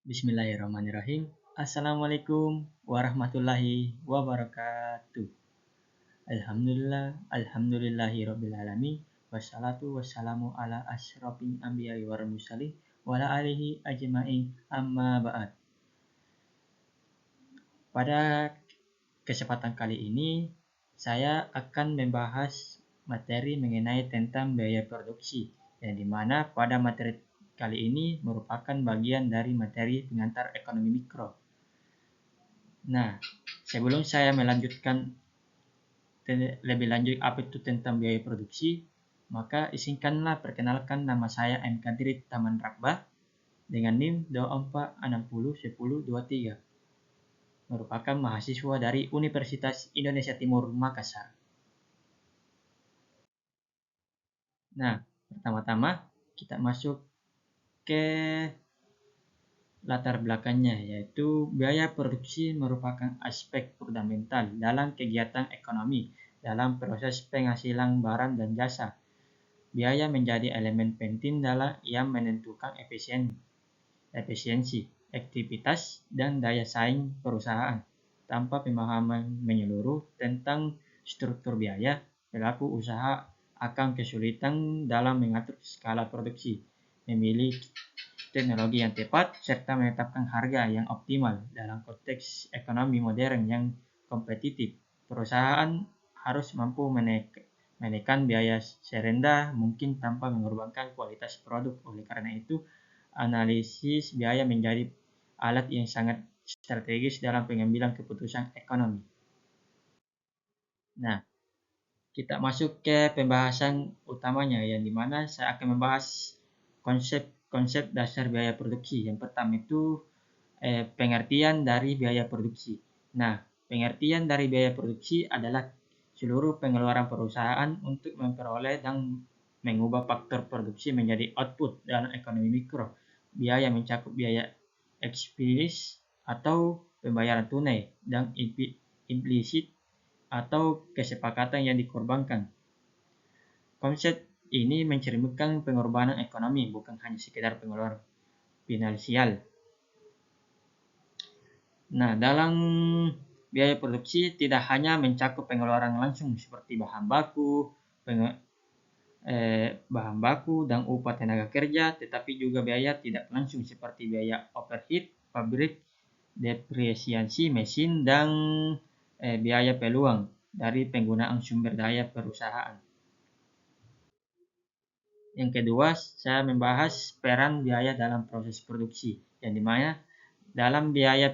Bismillahirrahmanirrahim. Assalamualaikum warahmatullahi wabarakatuh. Alhamdulillahirabbil alamin. Wassalatu wassalamu ala asyrofil anbiya'i wal mursalin wa ala alihi ajma'in amma ba'd. Pada kesempatan kali ini saya akan membahas materi mengenai tentang biaya produksi, yang dimana pada materi kali ini merupakan bagian dari materi pengantar ekonomi mikro. Nah, sebelum saya melanjutkan lebih lanjut apa itu tentang biaya produksi, maka izinkanlah perkenalkan nama saya M. Kadri Taman Rakbah dengan NIM 24601023, merupakan mahasiswa dari Universitas Indonesia Timur Makassar. Nah, pertama-tama kita masuk ke latar belakangnya, yaitu biaya produksi merupakan aspek fundamental dalam kegiatan ekonomi dalam proses penghasilan barang dan jasa. Biaya menjadi elemen penting dalam yang menentukan efisiensi, aktivitas, dan daya saing perusahaan. Tanpa pemahaman menyeluruh tentang struktur biaya, pelaku usaha akan kesulitan dalam mengatur skala produksi, memilih teknologi yang tepat, serta menetapkan harga yang optimal. Dalam konteks ekonomi modern yang kompetitif, perusahaan harus mampu menekan biaya serendah mungkin tanpa mengorbankan kualitas produk. Oleh karena itu, analisis biaya menjadi alat yang sangat strategis dalam pengambilan keputusan ekonomi. Nah, kita masuk ke pembahasan utamanya, yang dimana saya akan membahas konsep dasar biaya produksi. Yang pertama itu pengertian dari biaya produksi. Nah, pengertian dari biaya produksi adalah seluruh pengeluaran perusahaan untuk memperoleh dan mengubah faktor produksi menjadi output dalam ekonomi mikro. Biaya mencakup biaya eksplisit atau pembayaran tunai dan implisit atau kesepakatan yang dikorbankan. Konsep ini mencerminkan pengorbanan ekonomi, bukan hanya sekedar pengeluaran finansial. Nah, dalam biaya produksi tidak hanya mencakup pengeluaran langsung seperti bahan baku dan upah tenaga kerja, tetapi juga biaya tidak langsung seperti biaya overhead pabrik, depresiasi mesin, dan biaya peluang dari penggunaan sumber daya perusahaan. Yang kedua, saya membahas peran biaya dalam proses produksi, yang dimana dalam biaya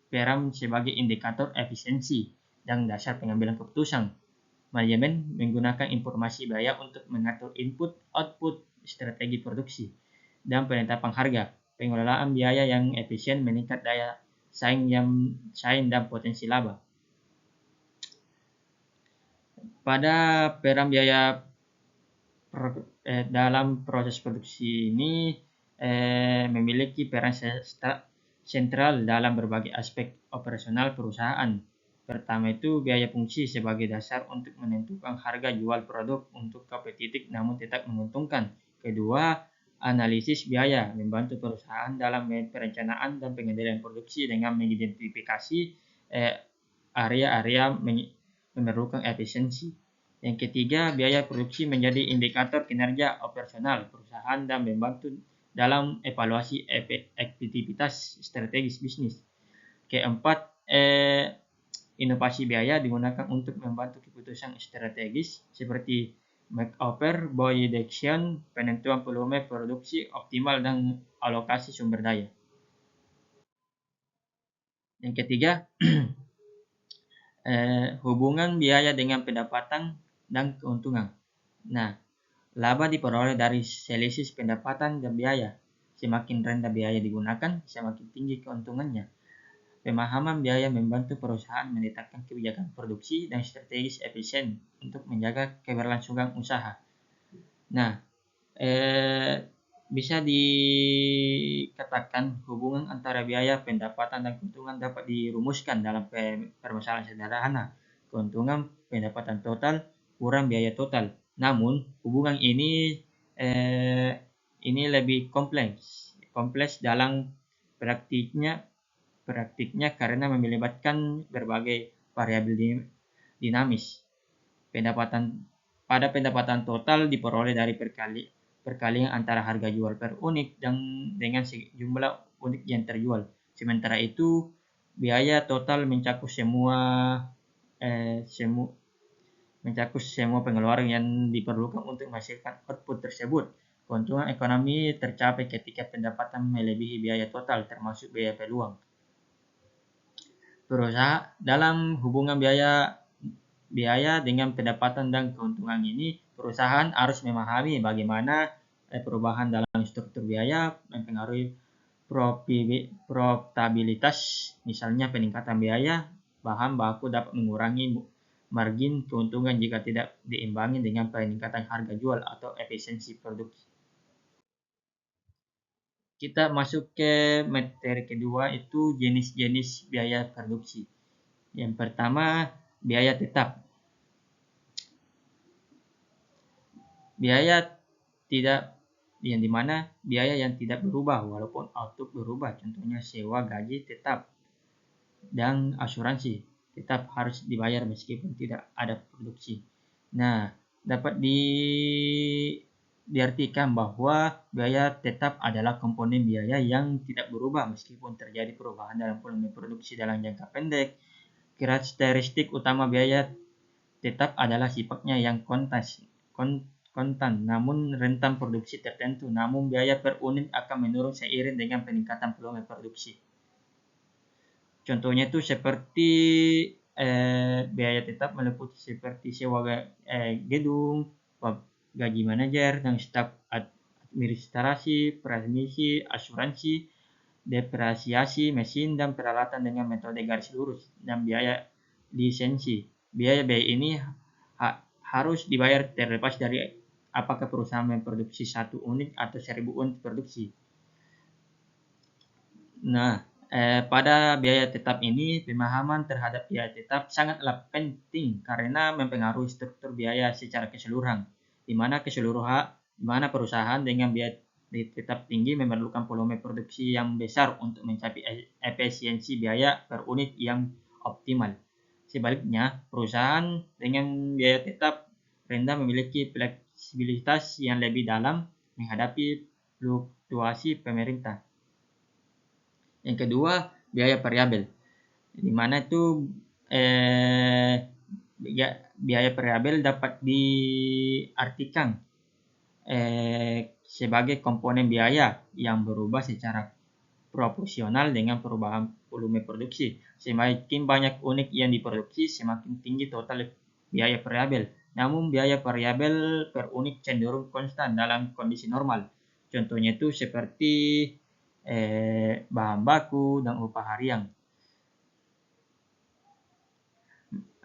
peran sebagai indikator efisiensi dan dasar pengambilan keputusan. Manajemen menggunakan informasi biaya untuk mengatur input, output, strategi produksi, dan penetapan harga. Pengelolaan biaya yang efisien meningkat daya saing dan potensi laba. Pada peran biaya dalam proses produksi ini memiliki peran sentral dalam berbagai aspek operasional perusahaan. Pertama itu biaya fungsi sebagai dasar untuk menentukan harga jual produk untuk kompetitif namun tetap menguntungkan. Kedua, analisis biaya membantu perusahaan dalam perencanaan dan pengendalian produksi dengan mengidentifikasi area-area memerlukan efisiensi. Yang ketiga, biaya produksi menjadi indikator kinerja operasional perusahaan dan membantu dalam evaluasi efektivitas strategis bisnis. Keempat, inovasi biaya digunakan untuk membantu keputusan strategis seperti makeover, buy reduction, penentuan volume produksi optimal, dan alokasi sumber daya. Yang ketiga, hubungan biaya dengan pendapatan dan keuntungan. Nah, laba diperoleh dari selisih pendapatan dan biaya. Semakin rendah biaya digunakan, semakin tinggi keuntungannya. Pemahaman biaya membantu perusahaan menetapkan kebijakan produksi dan strategis efisien untuk menjaga keberlangsungan usaha. Nah, bisa dikatakan hubungan antara biaya, pendapatan, dan keuntungan dapat dirumuskan dalam permasalahan sederhana. Keuntungan pendapatan total kurang biaya total. Namun, hubungan ini lebih kompleks dalam Praktiknya karena melibatkan berbagai variabel dinamis. Pendapatan total diperoleh dari perkalian antara harga jual per unit dengan jumlah unit yang terjual. Sementara itu, biaya total mencakup semua pengeluaran yang diperlukan untuk menghasilkan output tersebut. Keuntungan ekonomi tercapai ketika pendapatan melebihi biaya total, termasuk biaya peluang. Perusahaan dalam hubungan biaya dengan pendapatan dan keuntungan ini, perusahaan harus memahami bagaimana perubahan dalam struktur biaya mempengaruhi profitabilitas. Misalnya peningkatan biaya bahan baku dapat mengurangi margin keuntungan jika tidak diimbangi dengan peningkatan harga jual atau efisiensi produksi. Kita masuk ke materi kedua, itu jenis-jenis biaya produksi. Yang pertama, biaya tetap. Biaya yang tidak berubah walaupun output berubah. Contohnya sewa, gaji tetap, dan asuransi tetap harus dibayar meskipun tidak ada produksi. Nah, dapat diartikan bahwa biaya tetap adalah komponen biaya yang tidak berubah meskipun terjadi perubahan dalam volume produksi dalam jangka pendek. Karakteristik utama biaya tetap adalah sifatnya yang kontan, namun rentan produksi tertentu. Namun biaya per unit akan menurun seiring dengan peningkatan volume produksi. Contohnya itu seperti biaya tetap meliputi seperti sewa gedung, gaji manajer, dan staf administrasi, transmisi, asuransi, depresiasi mesin dan peralatan dengan metode garis lurus, dan biaya lisensi. Biaya ini harus dibayar terlepas dari apakah perusahaan memproduksi 1 unit atau 1000 unit produksi. Nah, pada biaya tetap ini, pemahaman terhadap biaya tetap sangatlah penting karena mempengaruhi struktur biaya secara keseluruhan, di mana perusahaan dengan biaya tetap tinggi memerlukan volume produksi yang besar untuk mencapai efisiensi biaya per unit yang optimal. Sebaliknya, perusahaan dengan biaya tetap rendah memiliki fleksibilitas yang lebih dalam menghadapi fluktuasi pemerintah. Yang kedua, biaya variabel, di mana itu biaya variabel dapat diartikan sebagai komponen biaya yang berubah secara proporsional dengan perubahan volume produksi. Semakin banyak unit yang diproduksi, semakin tinggi total biaya variabel. Namun biaya variabel per unit cenderung konstan dalam kondisi normal. Contohnya itu seperti bahan baku dan upah harian.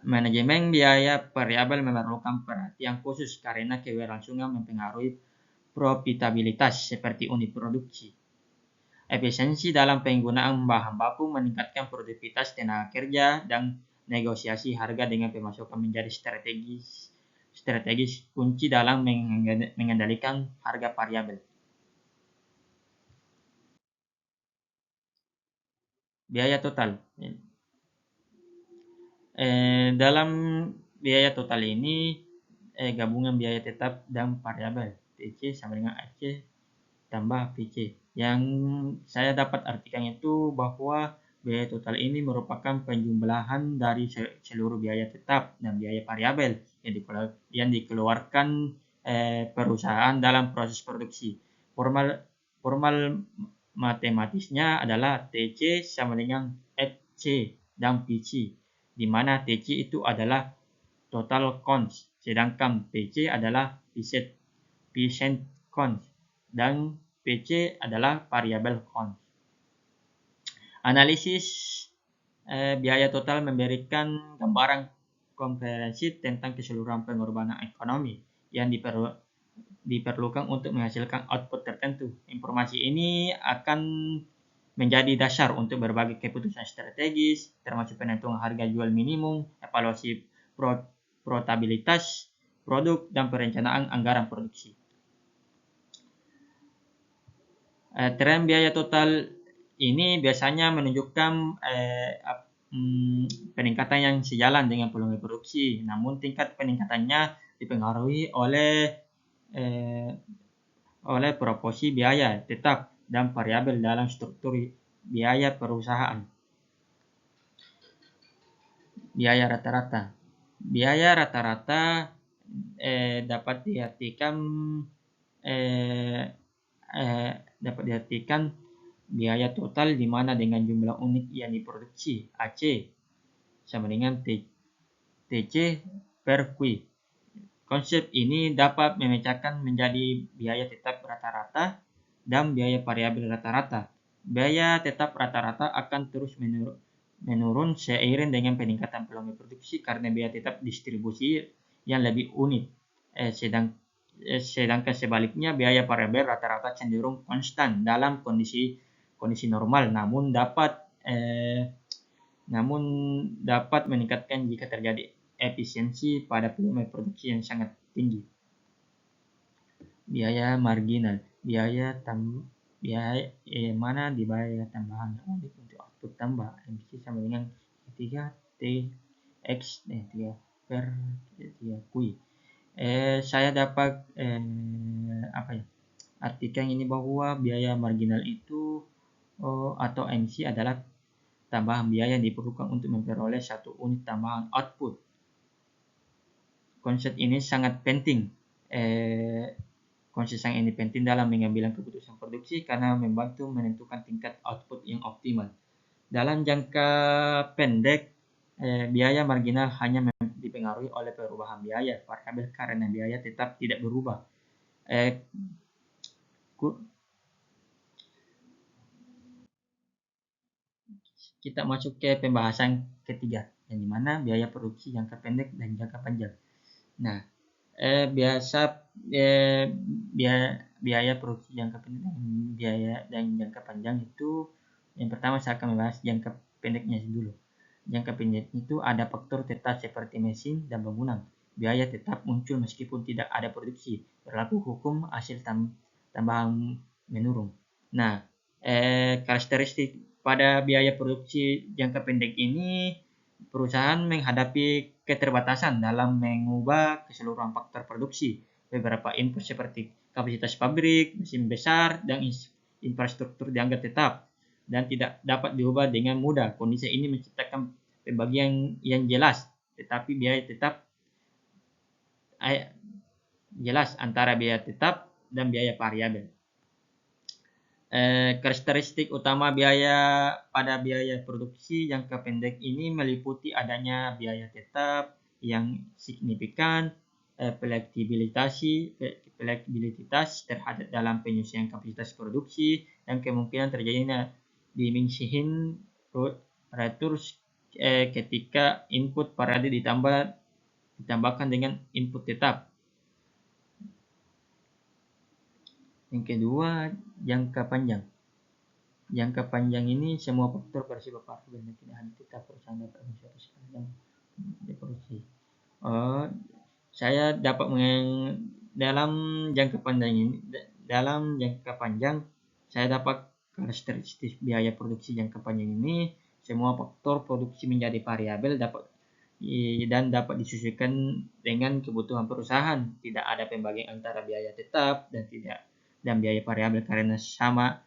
Manajemen biaya variabel memerlukan perhatian khusus karena keberlangsungan mempengaruhi profitabilitas seperti unit produksi. Efisiensi dalam penggunaan bahan baku meningkatkan produktivitas tenaga kerja, dan negosiasi harga dengan pemasukan menjadi strategis kunci dalam mengendalikan harga variabel. Biaya total. Dalam biaya total ini gabungan biaya tetap dan variabel TC sama dengan AC tambah PC. Yang saya dapat artikan itu bahwa biaya total ini merupakan penjumlahan dari seluruh biaya tetap dan biaya variabel yang dikeluarkan perusahaan dalam proses produksi. Formal matematisnya adalah TC sama dengan FC dan PC, di mana TC itu adalah total cost, sedangkan PC adalah percent cost, dan PC adalah variable cost. Analisis biaya total memberikan gambaran komprehensif tentang keseluruhan pengorbanan ekonomi yang diperlukan untuk menghasilkan output tertentu. Informasi ini akan menjadi dasar untuk berbagai keputusan strategis, termasuk penentuan harga jual minimum, evaluasi profitabilitas produk, dan perencanaan anggaran produksi. Tren biaya total ini biasanya menunjukkan peningkatan yang sejalan dengan volume produksi, namun tingkat peningkatannya dipengaruhi oleh proporsi biaya tetap dan variabel dalam struktur biaya perusahaan. Biaya rata-rata. Biaya rata-rata dapat diartikan biaya total di mana dengan jumlah unit yang diproduksi AC sama dengan TC per Q. Konsep ini dapat memecahkan menjadi biaya tetap rata-rata dan biaya variabel rata-rata. Biaya tetap rata-rata akan terus menurun seiring dengan peningkatan volume produksi karena biaya tetap distribusi yang lebih unit. Sedangkan sebaliknya biaya variabel rata-rata cenderung konstan dalam kondisi normal, namun dapat meningkatkan jika terjadi efisiensi pada volume produksi yang sangat tinggi. Biaya marginal, biaya mana dibayar tambahan unit untuk output tambah emisi sama dengan 3 per 3 Q. Saya dapat artikan ini bahwa biaya marginal itu atau emisi adalah tambahan biaya yang diperlukan untuk memperoleh satu unit tambahan output. Konsep ini sangat penting. Dalam mengambil keputusan produksi karena membantu menentukan tingkat output yang optimal. Dalam jangka pendek, biaya marginal hanya dipengaruhi oleh perubahan biaya variabel karena biaya tetap tidak berubah. Kita masuk ke pembahasan ketiga, yang dimana biaya produksi jangka pendek dan jangka panjang. Nah, biaya produksi jangka pendek dan jangka panjang itu, yang pertama saya akan membahas jangka pendeknya dulu. Jangka pendek itu ada faktor tetap seperti mesin dan bangunan. Biaya tetap muncul meskipun tidak ada produksi. Berlaku hukum hasil tambahan menurun. Nah, karakteristik pada biaya produksi jangka pendek ini, perusahaan menghadapi keterbatasan dalam mengubah keseluruhan faktor produksi. Beberapa input seperti kapasitas pabrik, mesin besar, dan infrastruktur dianggap tetap dan tidak dapat diubah dengan mudah. Kondisi ini menciptakan pembagian yang jelas, tetapi biaya tetap jelas antara biaya tetap dan biaya variabel. Karakteristik utama pada biaya produksi jangka pendek ini meliputi adanya biaya tetap yang signifikan, fleksibilitas terhadap dalam penyesuaian kapasitas produksi, dan kemungkinan terjadinya diminishing returns ketika input variabel ditambahkan dengan input tetap. Yang kedua, jangka panjang. Jangka panjang ini semua faktor bersifat variabel dan tidak hanya tetap perusahaan dapat mencapai sepanjang produksi. Saya dapat dalam jangka panjang saya dapat karakteristik biaya produksi jangka panjang ini, semua faktor produksi menjadi variabel dan dapat disesuaikan dengan kebutuhan perusahaan. Tidak ada pembagian antara biaya tetap dan biaya variabel karena semua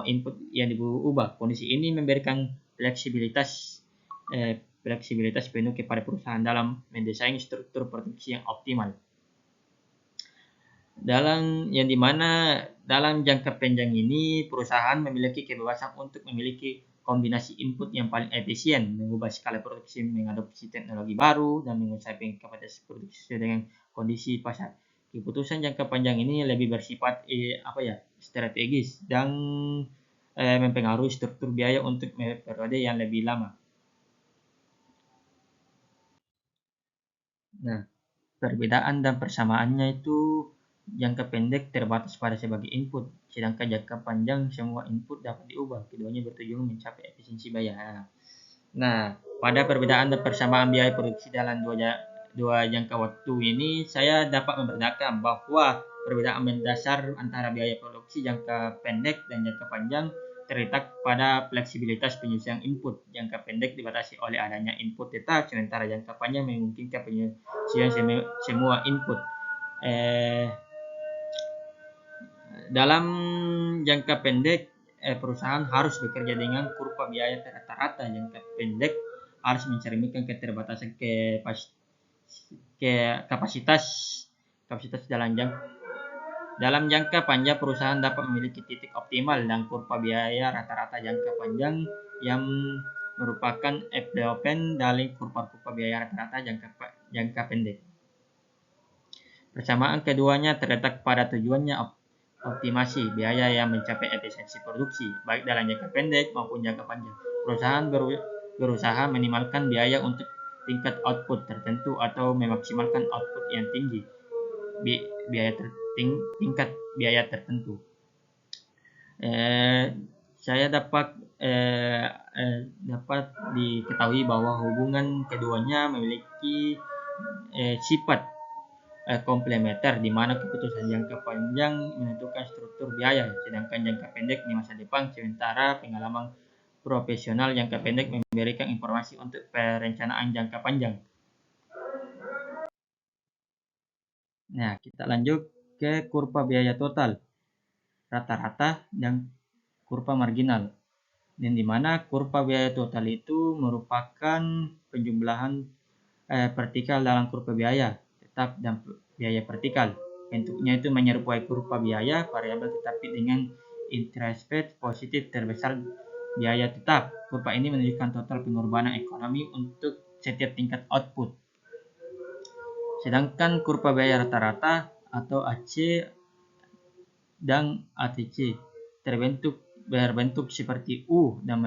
input yang diubah. Kondisi ini memberikan fleksibilitas penuh kepada perusahaan dalam mendesain struktur produksi yang optimal. Dalam jangka panjang ini, perusahaan memiliki kebebasan untuk memiliki kombinasi input yang paling efisien, mengubah skala produksi, mengadopsi teknologi baru, dan menyesuaikan kapasitas produksi dengan kondisi pasar. Keputusan jangka panjang ini lebih bersifat strategis dan mempengaruhi struktur biaya untuk periode yang lebih lama. Nah, perbedaan dan persamaannya itu, jangka pendek terbatas pada sebagai input, sedangkan jangka panjang semua input dapat diubah. Keduanya bertujuan mencapai efisiensi biaya. Nah, pada perbedaan dan persamaan biaya produksi dalam dua jangka waktu ini, saya dapat membedakan bahwa perbedaan mendasar antara biaya produksi jangka pendek dan jangka panjang terletak pada fleksibilitas penyelesaian input. Jangka pendek dibatasi oleh adanya input tetap, sementara jangka panjang memungkinkan penyelesaian semua input. Dalam jangka pendek, perusahaan harus bekerja dengan kurva biaya rata-rata. Jangka pendek harus mencerminkan keterbatasan kapasitas dalam jangka panjang. Perusahaan dapat memiliki titik optimal dan kurva biaya rata-rata jangka panjang yang merupakan ekvivalent dari kurva biaya rata-rata jangka pendek. Persamaan keduanya terletak pada tujuannya optimasi biaya yang mencapai efisiensi produksi, baik dalam jangka pendek maupun jangka panjang. Perusahaan berusaha minimalkan biaya untuk tingkat output tertentu atau memaksimalkan output yang tinggi tingkat biaya tertentu. Saya dapat diketahui bahwa hubungan keduanya memiliki sifat komplementer, di mana keputusan jangka panjang menentukan struktur biaya, sedangkan jangka pendek di masa depan. Sementara pengalaman profesional jangka pendek memberikan informasi untuk perencanaan jangka panjang. Nah, kita lanjut ke kurva biaya total, rata-rata, dan kurva marginal. Dan di mana kurva biaya total itu merupakan penjumlahan vertikal dalam kurva biaya tetap dan biaya vertikal. Bentuknya itu menyerupai kurva biaya variabel tetapi dengan interest rate positif terbesar biaya tetap. Kurva ini menunjukkan total pengorbanan ekonomi untuk setiap tingkat output. Sedangkan kurva biaya rata-rata atau AC dan ATC berbentuk seperti U dan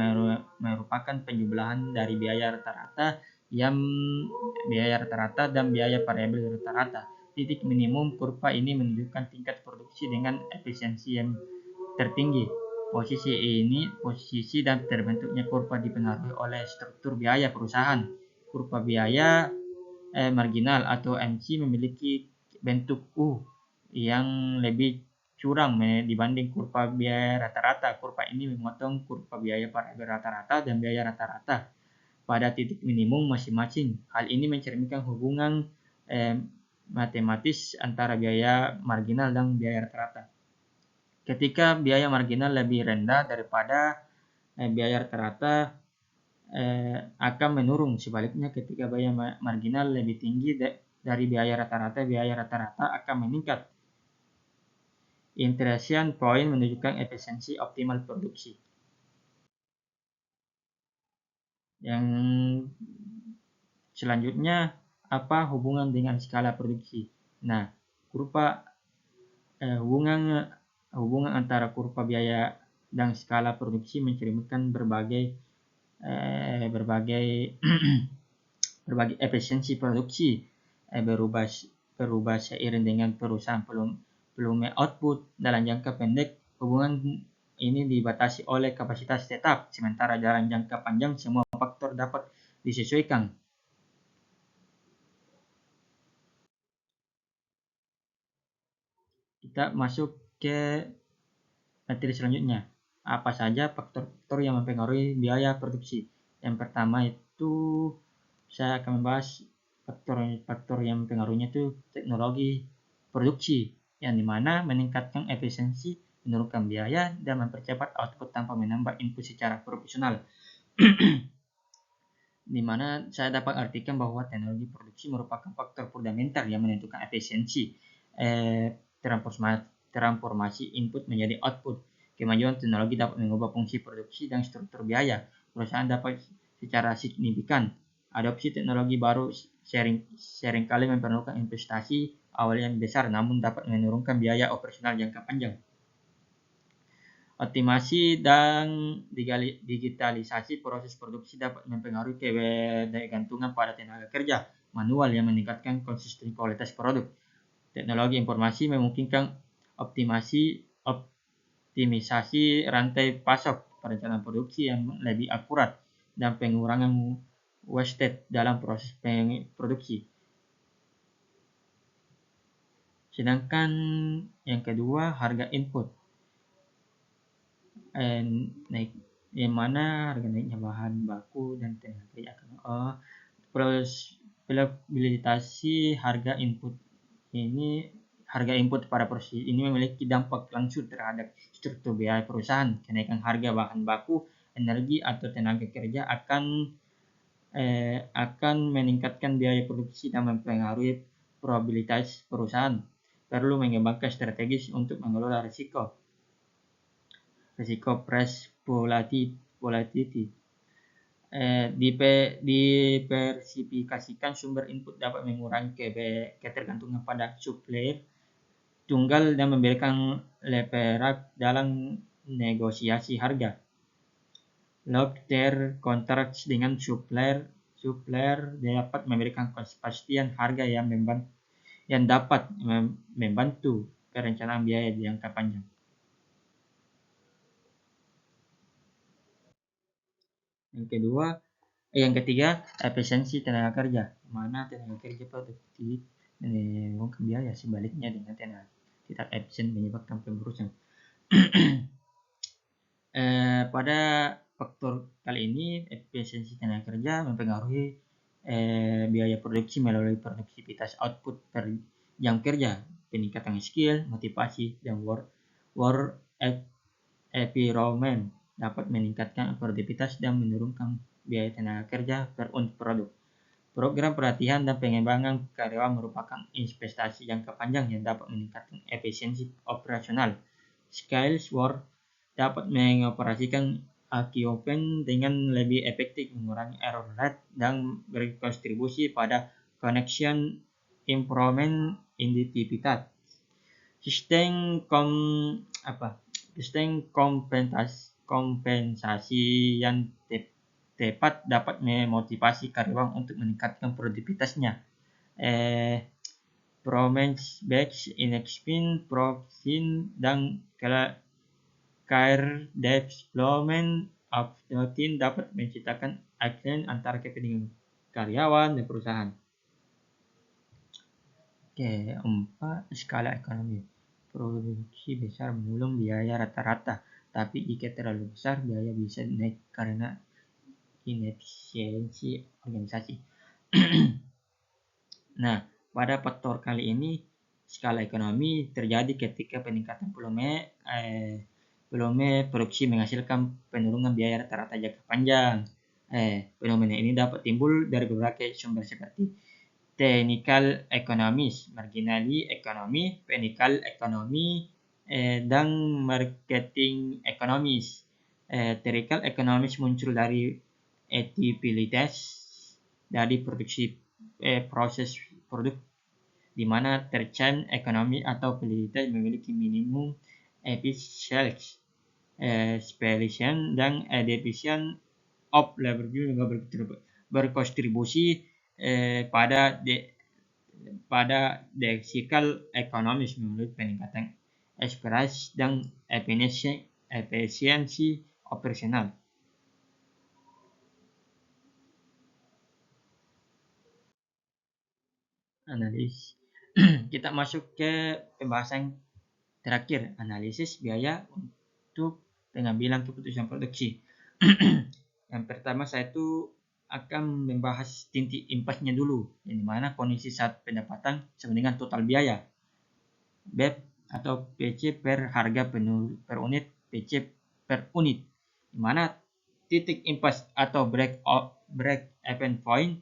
merupakan penjumlahan dari biaya rata-rata dan biaya variabel rata-rata. Titik minimum kurva ini menunjukkan tingkat produksi dengan efisiensi yang tertinggi. Posisi dan terbentuknya kurva dipengaruhi oleh struktur biaya perusahaan. Kurva biaya marginal atau MC memiliki bentuk U yang lebih curam dibanding kurva biaya rata-rata. Kurva ini memotong kurva biaya variabel rata-rata dan biaya rata-rata pada titik minimum masing-masing. Hal ini mencerminkan hubungan matematis antara biaya marginal dan biaya rata-rata. Ketika biaya marginal lebih rendah daripada biaya rata-rata akan menurun. Sebaliknya, ketika biaya marginal lebih tinggi dari biaya rata-rata akan meningkat. Inflection point menunjukkan efisiensi optimal produksi. Yang selanjutnya, apa hubungan dengan skala produksi? Nah, hubungan antara kurva biaya dan skala produksi mencerminkan berbagai efisiensi produksi berubah seiring dengan perusahaan volume output. Dalam jangka pendek, hubungan ini dibatasi oleh kapasitas tetap, sementara dalam jangka panjang semua faktor dapat disesuaikan. Kita masuk ke materi selanjutnya. Apa saja faktor-faktor yang mempengaruhi biaya produksi? Yang pertama itu saya akan membahas faktor yang mempengaruhinya itu teknologi produksi, yang dimana meningkatkan efisiensi, menurunkan biaya, dan mempercepat output tanpa menambah input secara proporsional. Dimana saya dapat artikan bahwa teknologi produksi merupakan faktor fundamental yang menentukan efisiensi, transformasi input menjadi output. Kemajuan teknologi dapat mengubah fungsi produksi dan struktur biaya. Perusahaan dapat secara signifikan. Adopsi teknologi baru seringkali memerlukan investasi awal yang besar, namun dapat menurunkan biaya operasional jangka panjang. Optimasi dan digitalisasi proses produksi dapat mempengaruhi ketergantungan pada tenaga kerja manual yang meningkatkan konsistensi kualitas produk. Teknologi informasi memungkinkan optimisasi rantai pasok, perencanaan produksi yang lebih akurat, dan pengurangan wastage dalam proses produksi. Sedangkan yang kedua, harga input. naik, yang mana harga naiknya bahan baku dan tenaga kerja akan probabilitasi harga input ini. Harga input pada proses ini memiliki dampak langsung terhadap struktur biaya perusahaan. Kenaikan harga bahan baku, energi atau tenaga kerja akan meningkatkan biaya produksi dan mempengaruhi probabilitas perusahaan. Perlu mengembangkan strategi untuk mengelola risiko price volatility. Diversifikasikan sumber input dapat mengurangi ketergantungan pada supplier tunggal dan memberikan leverage dalam negosiasi harga. Long-term contracts dengan supplier dapat memberikan kepastian harga yang dapat membantu perencanaan biaya di jangka panjang. Yang ketiga, efisiensi tenaga kerja. Mana tenaga kerja produktif menurunkan biaya, sebaliknya dengan tenaga tidak efisien menyebabkan pemborosan. Pada faktor kali ini, efisiensi tenaga kerja mempengaruhi biaya produksi melalui produktivitas output per jam kerja, peningkatan skill, motivasi, dan work environment dapat meningkatkan produktivitas dan menurunkan biaya tenaga kerja per unit produk. Program pelatihan dan pengembangan karyawan merupakan investasi jangka panjang yang dapat meningkatkan efisiensi operasional. Skills Work dapat mengoperasikan equipment dengan lebih efektif, mengurangi error rate, dan berkontribusi pada connection improvement indiktivitas. Sistem kompensasi yang tepat dapat memotivasi karyawan untuk meningkatkan produktivitasnya. Performance-based investment, profit, dan career development of the team dapat menciptakan alignment antara kepentingan karyawan dan perusahaan. 4. Skala ekonomi. Produksi besar menggulung biaya rata-rata, tapi jika terlalu besar, biaya bisa naik karena inefisiensi organisasi. Nah, pada faktor kali ini, skala ekonomi terjadi ketika peningkatan volume produksi menghasilkan penurunan biaya rata-rata jangka panjang. Fenomena ini dapat timbul dari berbagai sumber seperti technical economics, marginal economy, technical economy, dan marketing economics. Technical economics muncul dari efektivitas dari produksi proses produk, di mana tercapai ekonomi atau kualitas memiliki minimum efficiency, dan efficient of labor juga berkontribusi pada cycle ekonomis menurut peningkatan ekspresi dan efisiensi operasional. Analisis. Kita masuk ke pembahasan terakhir, analisis biaya untuk pengambilan keputusan produksi. Yang pertama, saya itu akan membahas titik impasnya dulu, yang dimana kondisi saat pendapatan sama dengan total biaya. BEP atau PC per harga per unit, PC per unit, dimana titik impas atau break even point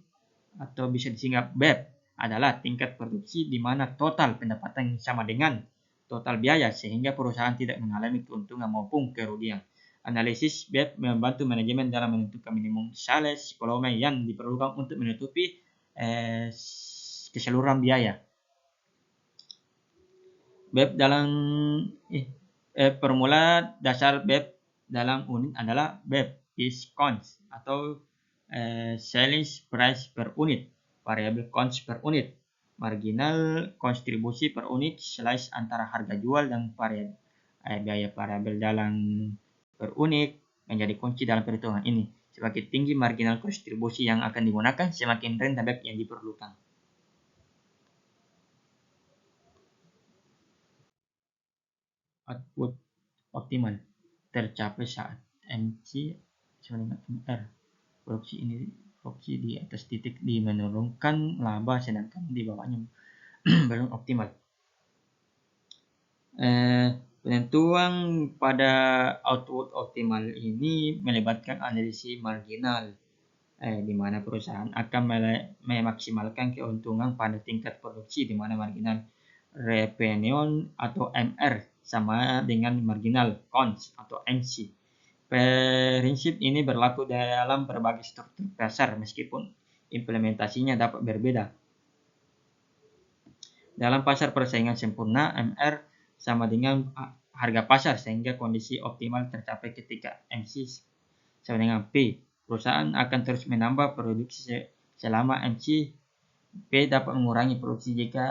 atau bisa disingkat BEP adalah tingkat produksi di mana total pendapatan sama dengan total biaya, sehingga perusahaan tidak mengalami keuntungan maupun kerugian. Analisis BEP membantu manajemen dalam menentukan minimum sales volume yang diperlukan untuk menutupi keseluruhan biaya. BEP dalam formula dasar BEP dalam unit adalah BEP is cost atau sales price per unit, variable cost per unit, marginal kontribusi per unit, slice antara harga jual dan biaya variabel dalam per unit menjadi kunci dalam perhitungan ini. Semakin tinggi marginal kontribusi yang akan digunakan, semakin rendah BEP yang diperlukan. Output optimal. tercapai saat MC sama dengan MR. Produksi di atas titik D menurunkan laba, sedangkan di bawahnya belum optimal. Penentuan pada output optimal ini melibatkan analisis marginal, di mana perusahaan akan memaksimalkan keuntungan pada tingkat produksi, di mana marginal revenue atau MR sama dengan marginal cost atau MC. Prinsip ini berlaku dalam berbagai struktur pasar meskipun implementasinya dapat berbeda. Dalam pasar persaingan sempurna, MR sama dengan harga pasar sehingga kondisi optimal tercapai ketika MC sama dengan P. Perusahaan akan terus menambah produksi selama MC. P dapat mengurangi produksi jika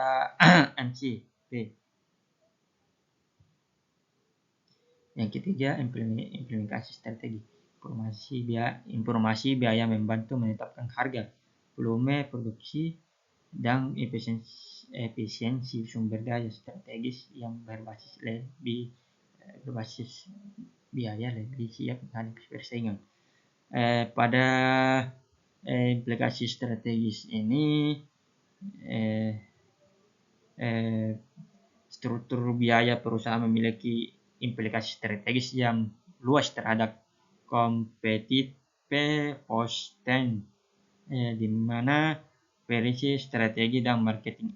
MC P. Yang ketiga, implementasi strategi. Informasi biaya membantu menetapkan harga, volume produksi, dan efisiensi sumber daya strategis yang berbasis biaya lebih siap menghadapi persaingan. Pada implikasi strategis ini, struktur biaya perusahaan memiliki implikasi strategis yang luas terhadap kompetitif posting, di mana versi strategi dan marketing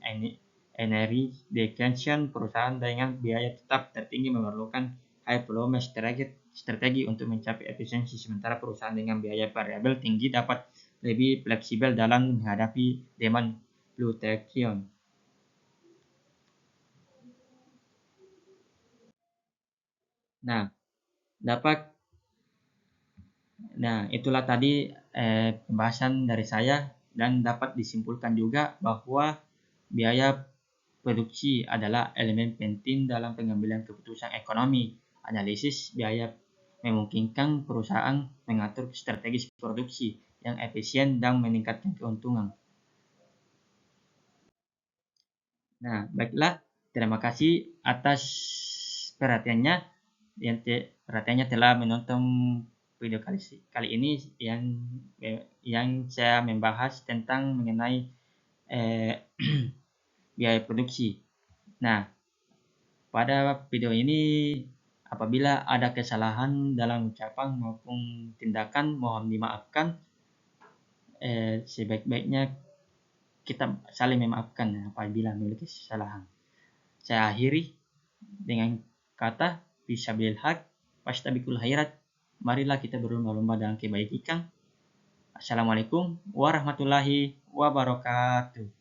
energi detention perusahaan dengan biaya tetap tertinggi memerlukan high volume strategi untuk mencapai efisiensi, sementara perusahaan dengan biaya variabel tinggi dapat lebih fleksibel dalam menghadapi demand fluctuation. Itulah tadi pembahasan dari saya, dan dapat disimpulkan juga bahwa biaya produksi adalah elemen penting dalam pengambilan keputusan ekonomi. Analisis biaya memungkinkan perusahaan mengatur strategi produksi yang efisien dan meningkatkan keuntungan. Baiklah, terima kasih atas perhatiannya telah menonton video kali ini yang saya membahas tentang mengenai biaya produksi. Pada video ini apabila ada kesalahan dalam ucapan maupun tindakan mohon dimaafkan. Sebaik-baiknya kita saling memaafkan apabila memiliki kesalahan. Saya akhiri dengan kata fisabilil haq fastabiqul khairat. Marilah kita berlomba-lomba dalam kebaikan. Assalamualaikum warahmatullahi wabarakatuh.